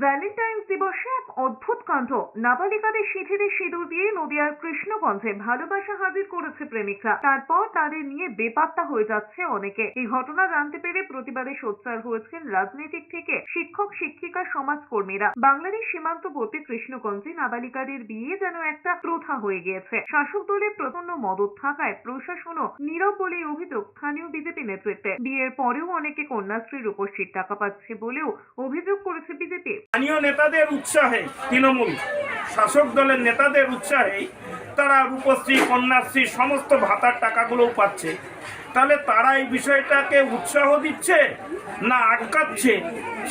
Valentine's দিবসে এক অদ্ভুত কাণ্ড। নাবালিকাদের সিঁথিতে সিঁদুর দিয়ে নদিয়ার কৃষ্ণগঞ্জে ভালোবাসা হাজির করেছে প্রেমিকরা। তারপর তাদের নিয়ে বেপাত্তা হয়ে যাচ্ছে অনেকে। এই ঘটনা জানতে পেরে প্রতিবাদে সোচ্চার হয়েছেন রাজনীতিক থেকে শিক্ষক শিক্ষিকা সমাজকর্মীরা। বাংলাদেশ সীমান্তবর্তী কৃষ্ণগঞ্জে নাবালিকাদের বিয়ে যেন একটা প্রথা হয়ে গিয়েছে। শাসক দলের প্রচন্ড মদত থাকায় প্রশাসনও নীরব বলে অভিযোগ স্থানীয় বিজেপি নেতৃত্বে। বিয়ের পরেও অনেকে কন্যাশ্রীর রূপশ্রীর টাকা পাচ্ছে বলেও অভিযোগ করেছে বিজেপি। স্থানীয় নেতাদের উৎসাহে, তৃণমূল শাসক দলের নেতাদের উৎসাহে তারা রূপশ্রী, কন্যাশ্রী সমস্ত ভাতার টাকাগুলোও পাচ্ছে। তাহলে তারা এই বিষয়টাকে উৎসাহ দিচ্ছে না আটকাচ্ছে,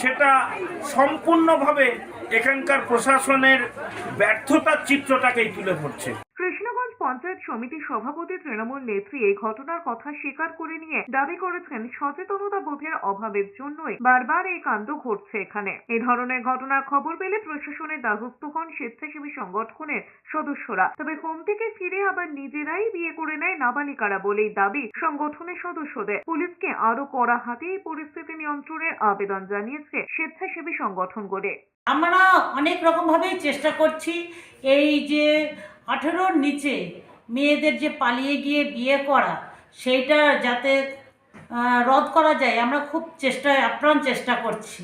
সেটা সম্পূর্ণভাবে এখানকার প্রশাসনের ব্যর্থতার চিত্রটাকেই তুলে ধরছে। কৃষ্ণগঞ্জ পঞ্চায়েত সমিতির সভাপতি তৃণমূল নেত্রী এই ঘটনার কথা স্বীকার করে নিয়ে দাবি করেছেন সচেতনতা বোধের অভাবের জন্যই বারবার এই কাণ্ড ঘটছে এখানে। এই ধরনের ঘটনার খবর পেলে প্রশাসনের দ্বারস্থ হন স্বেচ্ছাসেবী সংগঠনের সদস্যরা। তবে হোম থেকে ফিরে আবার নিজেরাই বিয়ে করে নেয় নাবালিকারা বলেই দাবি সংগঠনের সদস্যদের। পুলিশকে আরো কড়া হাতে এই পরিস্থিতি নিয়ন্ত্রণের আবেদন জানিয়েছে স্বেচ্ছাসেবী সংগঠনগুলি। আমরা অনেক রকমভাবেই চেষ্টা করছি এই যে 18-র নিচে মেয়েদের যে পালিয়ে গিয়ে বিয়ে করা সেইটা যাতে রদ করা যায়, আমরা খুব আপ্রাণ চেষ্টা করছি।